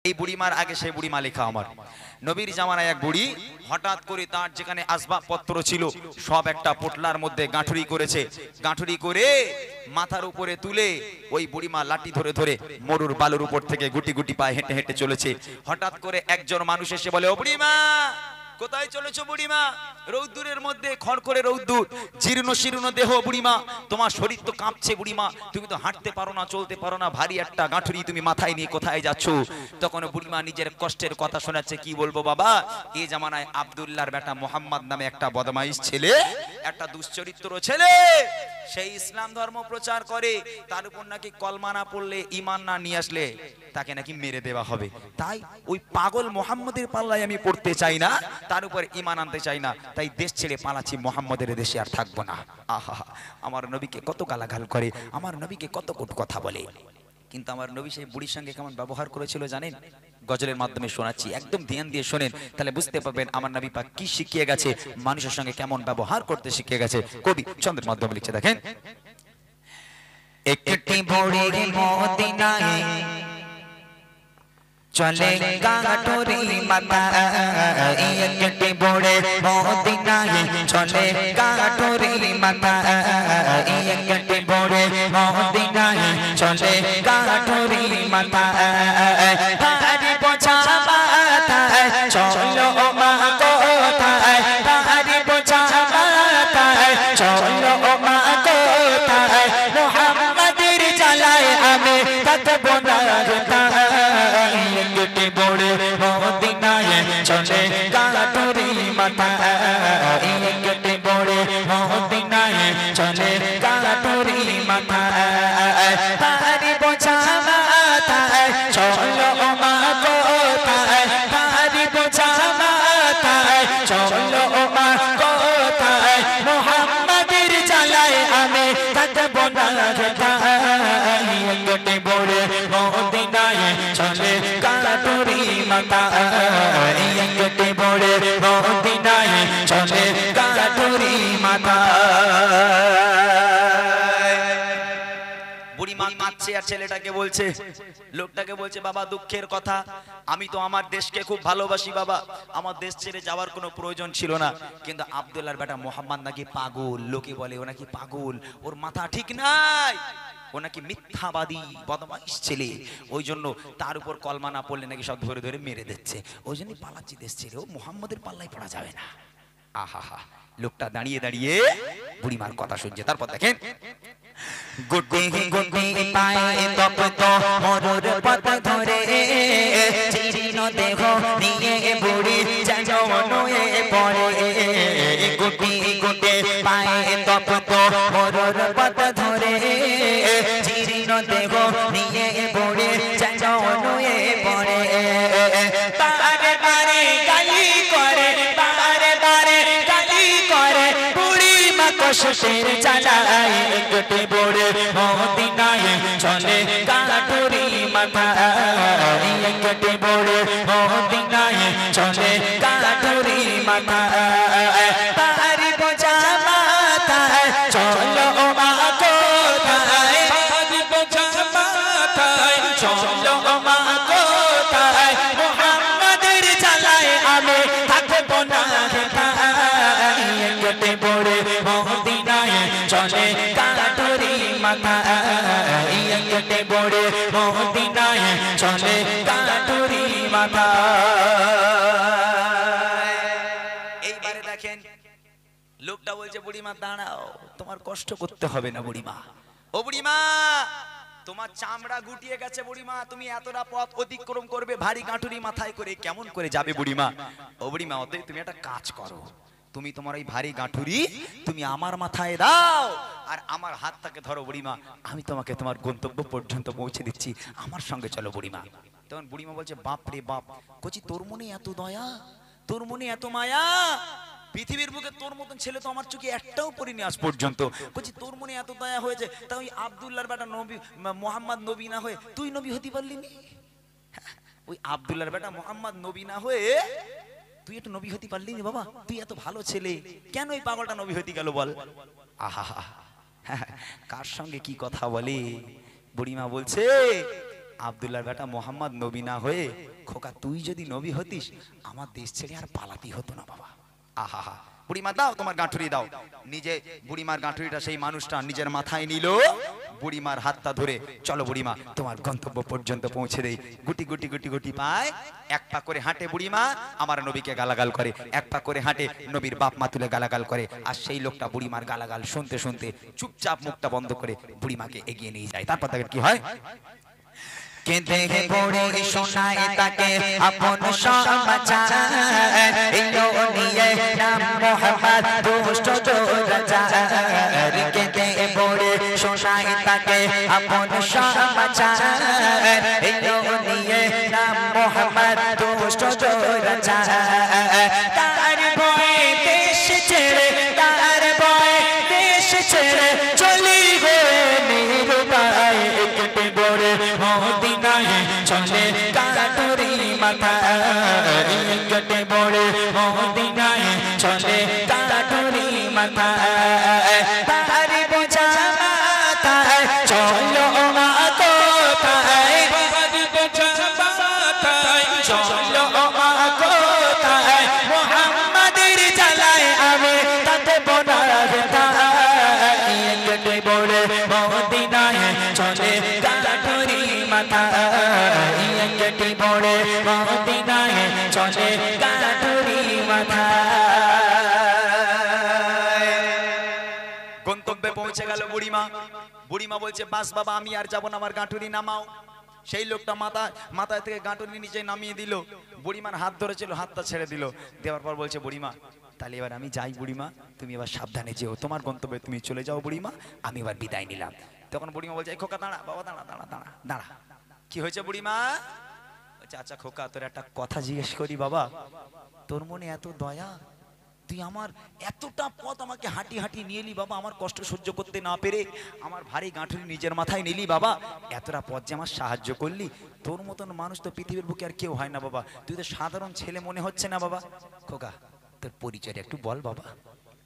এই বুড়িমার আগে সেই বুড়িমা লেখা আমার নবীর জামানায় এক বুড়ি হঠাৎ করে তার যেখানে আসবাবপত্র ছিল সব একটা পোটলার মধ্যে গাঁঠুরি করেছে, গাঁঠুরি করে মাথার উপরে তুলে ওই বুড়িমা লাঠি ধরে ধরে মরুর বালুর উপর থেকে গুটি গুটি পায়ে হেঁটে হেঁটে চলেছে। হঠাৎ করে একজন মানুষ এসে বলে, ও বুড়িমা কোথায় চলেছো বুড়িমা? রৌদ্দুরের মধ্যে খড়খড়ে রৌদ্দুর, জীর্ণ শীর্ণ দেহ বুড়িমা, তোমার শরীর তো কাঁপছে বুড়িমা, তুমি তো হাঁটতে পারো না, চলতে পারো না, ভারী একটা গাঁঠুরি তুমি মাথায় নিয়ে কোথায় যাচ্ছ? তখন বুড়িমা নিজের কষ্টের কথা শোনাচ্ছে। কি বলবো বাবা, এই জামানায় আব্দুল্লাহর বেটা মোহাম্মদ নামে একটা বদমাইশ ছেলে, একটা দুশ্চরিত্র ছেলে, সেই ইসলাম ধর্ম প্রচার করে, তার উপর নাকি কলমা না পড়লে, ঈমান না নিয়ে আসলে তাকে নাকি মেরে দেওয়া হবে। তাই ওই পাগল মোহাম্মদের পাল্লায় আমি পড়তে চাই না, তার উপর ঈমান আনতে চাই না, তাই দেশ ছেড়ে পালাচ্ছি, মোহাম্মদের দেশে আর থাকবো না। আহা, আমার নবীকে কত গালাগাল করে, আমার নবীকে কত কটু কথা বলে, কিন্তু আমার নবী সেই বুড়ির সঙ্গে কেমন ব্যবহার করেছিল জানেন? গজলের মাধ্যমে শোনাচ্ছি, একদম ধ্যান দিয়ে শোনেন, তাহলে বুঝতে পারবেন আমার নবী পাক কি শিখিয়ে গেছে, মানুষের সঙ্গে কেমন ব্যবহার করতে শিখিয়ে গেছে। কবি ছন্দের মাধ্যমে লিখছে, দেখেন। একটি বুড়ির মদিনায় চলে গাঁঠুরি মাথায়, একটি বুড়ির মদিনায় চলে গাঁঠুরি মাথায়, একটি বুড়ির মদিনায় চলে গাঁঠুরি মাথায়, ভারী বোঝা মাথায় চলো মা কোথায়, ভারী বোঝা মাথায় চলো মা কোথায়, মোহাম্মদের জ্বালায় আমি থাকবো না কোথায়, একটি বুড়ির মদিনায় চলে গাঁঠুরি মাথায়, একটি বুড়ির মদিনায় চলে গাঁঠুরি মাথায়, ভারী বোঝা মাথায় চলো মা কোথায়, ভারী বোঝা মাথায় চলো মা কোথায়, মোহাম্মদের জ্বালায় আমি থাকবো না কোথায়, একটি বুড়ির মদিনায় চলে গাঁঠুরি মাথায়, একটি বুড়ির মদিনায় চলে গাঁঠুরি মাথায়। বুড়িমা কাঁদছে আর ছেলেটাকে বলছে, লোকটাকে বলছে, বাবা দুঃখের কথা, আমি তো আমার দেশকে খুব ভালোবাসি বাবা, আমার দেশ ছেড়ে যাওয়ার কোনো প্রয়োজন ছিল না, কিন্তু আব্দুল্লাহর বেটা মোহাম্মদ নাকি পাগল, লোকে বলে ও নাকি পাগল, ওর মাথা ঠিক নাই, ও নাকি মিথ্যাবাদী বদমাইশ ছেলে, ওই জন্য তার উপর কলমা না পড়লে নাকি সব ধরে ধরে মেরে দিচ্ছে, ওই জন্যই পালাচ্ছি দেশ ছেড়ে, ও মোহাম্মদের পাল্লায় পড়া যাবে না। আহা, লোকটা দাঁড়িয়ে দাঁড়িয়ে বুড়িমার কথা শুনছে। তারপর দেখেন, গুটি গুটি পায়ে তপ্ত মরুর পথ ধরে, জীর্ণ দেহ নিয়ে বুড়ি যেন নুয়ে পড়ে, গুটি গুটি পায়ে তপ্ত মরুর পথ ধরে, জীর্ণ দেহ নিয়ে বুড়ি যেন নুয়ে পড়ে, বারে বারে গালি করে, বারে বারে গালি করে, বুড়ি মা কষ্টের জ্বালায়, একটি বুড়ির মদিনায় চলে গাঁঠুরি মাথায়, একটি বুড়ির মদিনায় চলে গাঁঠুরি মাথায়, ভারী বোঝা মাথায় চলো মা কোথায়, ভারী বোঝা মাথায় চলো মা কোথায়, মোহাম্মদের জ্বালায় আমি থাকবো না কোথায়, একটি বুড়ির মদিনায় চলে গাঁঠুরি মাথায়, একটি বুড়ির মদিনায় চলে গাঁঠুরি মাথায়। এইবারে দেখেন, লোকটা বলছে, বুড়িমা দাঁড়াও, তোমার কষ্ট করতে হবে না বুড়িমা, ও বুড়িমা তোমার চামড়া গুটিয়ে গেছে বুড়িমা, তুমি এতটা পথ অতিক্রম করবে ভারী গাঁঠুরি মাথায় করে, কেমন করে যাবে বুড়িমা? ও বুড়িমা, অতএব তুমি একটা কাজ করো, তুমি তোমার এই ভারী গাঁঠুরি তুমি আমার মাথায় দাও, আর আমার হাতটাকে ধরো বুড়িমা, আমি তোমাকে তোমার গন্তব্য পর্যন্ত পৌঁছে দিচ্ছি, আমার সঙ্গে চলো বুড়িমা। তখন বুড়িমা বলছে, বাপ রে বাপ, কচি তোর মনে এত দয়া, তোর মনে এত মায়া, পৃথিবীর বুকে তোর মতন ছেলে তো আমার চোখে একটাও পড়িনি আজ পর্যন্ত, বলছি তোর মনে এত দয়া হয়েছে, তা ওই আব্দুল্লাহর বেটা নবী মোহাম্মদ নবী না হয়ে তুই নবী হতে পারলি নি? ওই আব্দুল্লাহর বেটা মোহাম্মদ নবী না হয়ে তুই একটু নবী হতে পারলি নি বাবা? তুই এত ভালো ছেলে, কেন ওই পাগলটা নবী হতে গেল বল? আহা, কার সঙ্গে কি কথা বলে? বুড়িমা বলছে, আব্দুল্লাহর বেটা মোহাম্মদ নবী না হয়ে খোকা তুই যদি নবী হতিস আমার দেশ ছেড়ে আর পালাতি হতো না বাবা। আহা হা, বুড়িমা দাও তোমার গাঁঠুরি দাও। নিজে বুড়িমার গাঁঠুরিটা সেই মানুষটা নিজের মাথায় নিল, বুড়িমার হাতটা ধরে চলো বুড়িমা তোমার গন্তব্য পর্যন্ত পৌঁছে দেই। গুটি গুটি গুটি গুটি পায়, এক পা করে হাঁটে বুড়িমা, আমার নবীকে গালাগাল করে, এক পা করে হাঁটে নবীর বাপ মা তুলে গালাগাল করে। আর সেই লোকটা বুড়িমার গালাগাল শুনতে শুনতে চুপচাপ মুখটা বন্ধ করে বুড়িমাকে এগিয়ে নিয়ে যায়। তারপর তাকে কি হয়, কেঁদে পড়ে শোনায় তাকে আপন সমাচার, এলো নিয়ে নাম মোহাম্মদ দুষ্ট দুরাচার। কেঁদে পড়ে শোনায় তাকে আপন সমাচার, এলো নিয়ে নাম মোহাম্মদ দুষ্ট দুরাচার। তার ভয়ে দেশ ছেড়ে, তার ভয়ে দেশ ছেড়ে চলি গো নিরুপায়। কেটে পড়ে মদিনায় চলে কাটুরি মাথায়, কেটে পড়ে মদিনায় চলে কাটুরি মাথায়। তার বোঝা মাথায় চলো মা কোথায়, চলো মা কোথায়, মোহাম্মদের জ্বালায় আমি তাতে বোনার তাই। কেটে পড়ে মদিনায় চলে কাটুরি মাথায়, কেটে পড়ে মদিনায় চলে কাটুরি মাথায়। গন্তব্যে পৌঁছে গেল বুড়িমা। বুড়িমা বলছে বাস বাবা আমি আর যাবো না, আমার গাঁটুরি নামাও। সেই লোকটা মাথায় থেকে গাঁটুরি নিচে নামিয়ে দিল, বুড়িমার হাত ধরেছিল, হাতটা ছেড়ে দিল। দেওয়ার পর বলছে বুড়িমা তাহলে এবার আমি যাই বুড়িমা, তুমি এবার সাবধানে যেও, তোমার গন্তব্যে তুমি চলে যাও বুড়িমা, আমি এবার বিদায় নিলাম। তখন বুড়িমা বলছে এই খোকা দাঁড়া বাবা, দাঁড়া দাঁড়া দাঁড়া দাঁড়া। কি হয়েছে বুড়িমা? বলছে আচ্ছা খোকা তোর একটা কথা জিজ্ঞেস করি বাবা, তোর মনে এত দয়া, তুই আমার এতটা পথ আমাকে হাঁটি হাঁটি নিয়ে এলি বাবা, আমার কষ্ট সহ্য করতে না পেরে আমার ভারী গাঁঠুরি নিজের মাথায় নিলি বাবা, এতটা পথ যে আমার সাহায্য করলি, তোর মতন মানুষ তো পৃথিবীর বুকে আর কেউ হয় না বাবা, তুই তো সাধারণ ছেলে মনে হচ্ছে না বাবা। খোকা তোর পরিচয়টা একটু বল বাবা,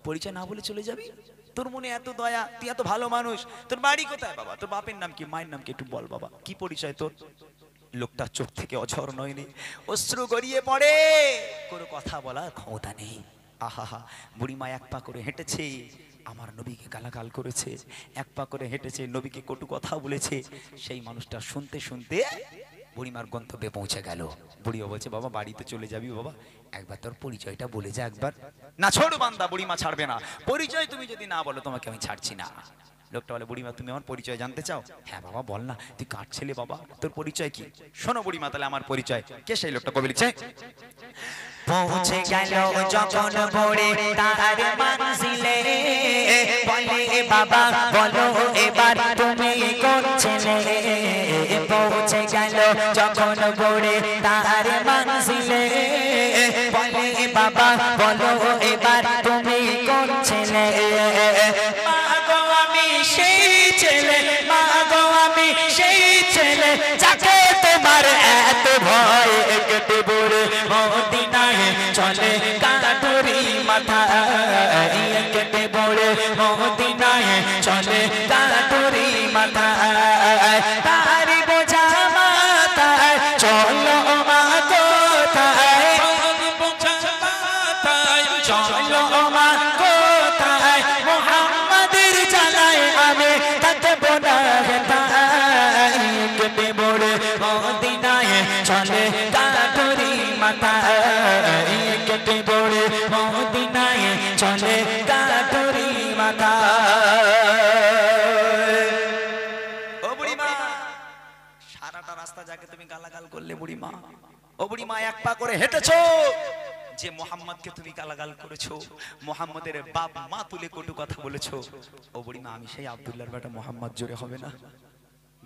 পরিচয় না বলে চলে যাবি? তোর মনে এত দয়া, তুই এত ভালো মানুষ, তোর বাড়ি কোথায় বাবা, তোর বাপের নাম কি, মায়ের নাম কি, একটু বল বাবা, কি পরিচয় তোর? লোকটা চোখ থেকে অঝর নয়নি অশ্রু গড়িয়ে পড়ে, কোনো কথা বলার ক্ষমতা নেই। আহা, বুড়িমা এক পা করে হেঁটেছে, আমার নবীকে গালাগাল করেছে, এক পা করে হেঁটেছে, নবীকে কটু কথা বলেছে। সেই মানুষটা শুনতে শুনতে বুড়িমার গন্তব্যে পৌঁছে গেল। বুড়িও বলছে বাবা বাড়িতে চলে যাবি বাবা, একবার তোর পরিচয়টা বলে যা একবার। না ছোট বান্দা, বুড়িমা ছাড়বে না, পরিচয় তুমি যদি না বলো তোমাকে আমি ছাড়ছি না। লোকটা বলে বুড়িমা তুমি আমার পরিচয় জানতে চাও? হ্যাঁ বাবা বল না, তুই কার ছেলে বাবা, তোর পরিচয় কি? শোনো বুড়িমা তাহলে আমার পরিচয়। কে সেই লোকটা? কবি লিখছে পৌঁছে গেল যখন ভোরে তার মঞ্জিলে, বলে বাবা বলো এবার তুমি কোন ছেলে। পৌঁছে গেল যখন ভোরে তার মঞ্জিলে, বলে বাবা বলো এবার তুমি কোন ছেলে। মা গো আমি সেই ছেলে, মা গো আমি সেই ছেলে, যাকে তোমার এত ভয়। কেটে পড়ে মদিনায় চলে কাটুরি মাথায়, কেটে পড়ে মদিনায় চলে কাটুরি মাথায়। তারি বোঝা মাথায় চলো মা কোথায়, চলো মা কোথায়, মোহাম্মদের জ্বালায় আমি থাকবো না তাই। কেটে পড়ে মদিনায় চলে কাটুরি মাথায়, কেটে পড়ে মদিনায় চলে কাটুরি মাথায়। ও বুড়িমা সারাটা রাস্তা যাকে তুমি গালাগাল করলে বুড়িমা, ও বুড়িমা এক পা করে হেঁটেছো, যে মোহাম্মদকে তুমি গালাগাল করেছো, মোহাম্মদের বাপ মা তুলে কটু কথা বলেছো, ও বুড়িমা আমি সেই আব্দুল্লাহর বেটা মোহাম্মদ। জোরে হবে না?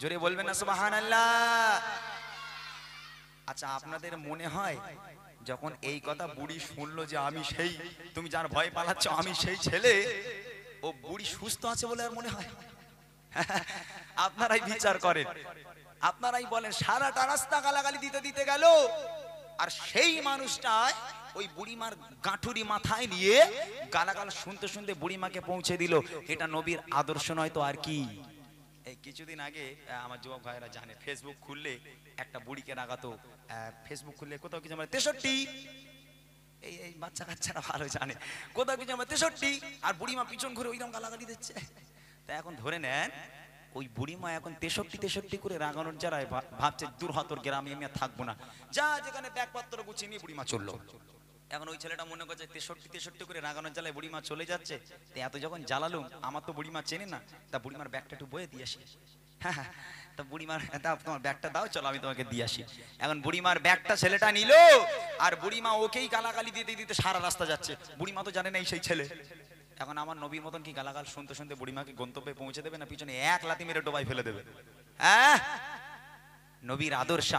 জোরে বলবেন না সুবহানাল্লাহ? আচ্ছা আপনাদের মনে হয় যখন এই কথা বুড়ি শুনলো যে আমি সেই, তুমি যার ভয় পালাচ্ছ আমি সেই ছেলে, ও বুড়ি সুস্থ আছে বলে আর মনে হয়? আপনারাই বিচার করেন, আপনারাই বলেন। সারাটা রাস্তা গালাগালি দিতে দিতে গেল, আর সেই মানুষটা ওই বুড়িমার গাঁঠুরি মাথায় নিয়ে গালাগাল শুনতে শুনতে বুড়িমাকে পৌঁছে দিল। এটা নবীর আদর্শ নয় তো আর কি? এই কিছুদিন আগে আমার যুবক ভাইরা জানে ফেসবুক খুললে একটা বুড়িকে রাগাতো, ফেসবুক খুললে কোথাও কিছু আমার 63, এই এই বাচ্চা কাচ্চারা ভালো জানে, কোথাও কিছু আমার 63, আর বুড়িমা পিছন ঘুরে ওইরকম গালাগালি দিচ্ছে। তা এখন ধরে নেন ওই বুড়িমা এখন 63 করে রাগানোর যারা ভাবছে দূর হতর গ্রামে আমি আর থাকবো না, যা যেখানে ব্যাগপত্র গুছিয়ে নিয়ে বুড়িমা চললো। এখন ওই ছেলেটা মনে করছে 63 করে রাগানোর জ্বালায় বুড়িমা চলে যাচ্ছে, এত যখন জ্বালালুম আমার তো বুড়িমা চেনে না, তা বুড়িমার ব্যাগটা একটু বয়ে দিয়ে আসি। হ্যাঁ, তা বুড়িমার তোমার ব্যাগটা দাও, চলো আমি তোমাকে দিয়ে আসি। এখন বুড়িমার ব্যাগটা ছেলেটা নিল, আর বুড়িমা ওকেই গালাগালি দিতে দিতে সারা রাস্তা যাচ্ছে। বুড়িমা তো জানে না এই সেই ছেলে। এখন আমার নবীর মতন কি গালাগাল শুনতে শুনতে বুড়িমাকে গন্তব্যে পৌঁছে দেবে না পিছনে এক লাথি মেরে ডোবাই ফেলে দেবে? হ্যাঁ, নবীর আদর্শ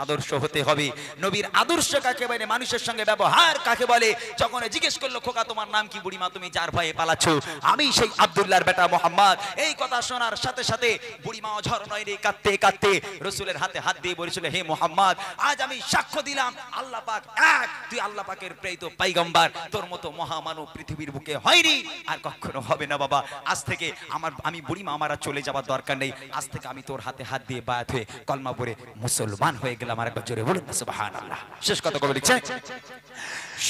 হতে হবে। নবীর আদর্শ কাকে বলে, মানুষের সঙ্গে ব্যবহার কাকে বলে। যখন জিজ্ঞেস করলো খোকা তোমার নাম কি, বুড়িমা তুমি যার ভয়ে পালাচ্ছ আমি সেই আব্দুল্লাহর বেটা মোহাম্মদ। এই কথা শোনার সাথে সাথে বুড়িমা অঝর নয়রে কাঁদতে কাঁদতে রসুলের হাতে হাত দিয়ে বলেছিল, হে মোহাম্মদ আজ আমি সাক্ষ্য দিলাম আল্লাহ পাক এক, তুই আল্লাহ পাকের প্রেরিত পয়গম্বর, তোর মতো মহামানব পৃথিবীর বুকে হয়নি আর কখনো হবে না। বাবা আজ থেকে আমি বুড়িমা আমার আর চলে যাবার দরকার নেই, আজ থেকে আমি তোর হাতে হাত দিয়ে বায়াত হয়ে কলমা পড়ে মুসলমান হয়ে গেলাম। আর একবার জোরে বলুন সুবহানাল্লাহ। শেষ কথা কবে লিখছে,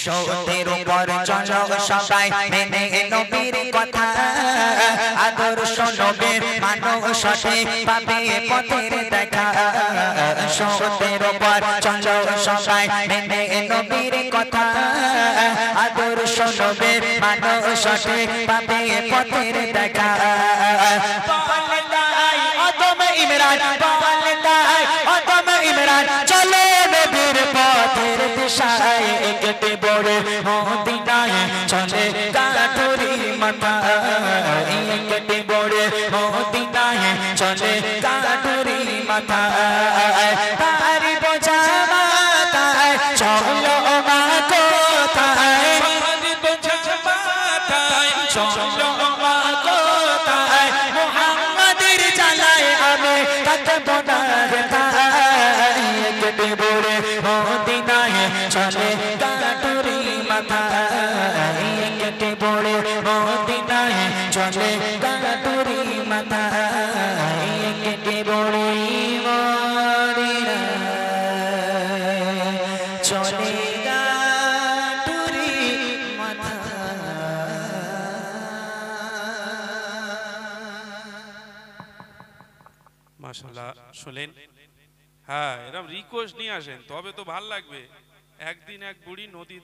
সতের উপর চলো সবাই মেনে নবীর কথা, আদর্শ নবীর মানুষ পাবে পথের দেখা। সতের উপর চলো সবাই মেনে নবীর কথা, আদর্শ নবীর মানুষ পাবে পথের দেখা। ইমরান ইমরান চলে নবীর পথের দিশায়, একটি বড় মদিনায় চলে কাঠুরি মাথা, একটি বড় মদিনায় চলে কাঠুরি মাথা। তার বোঝা মাথায় চলো মা কোথায়, চলো মা কোথায়, মুহাম্মাদের জ্বালায় আমি থাকবো না রেখায়। একটি বড় মদিনায় চলে কাঠুরি মাথা, একটি বড় মদিনায় চলে কাঠুরি মাথা, একটি বড় মদিনায় চলে কাঠুরি মাথা। মাশাআল্লাহ শুনলেন। হ্যাঁ, এরকম রিকোয়েস্ট নিয়ে আসেন তবে তো ভাল লাগবে। একদিন এক বুড়ি নদীর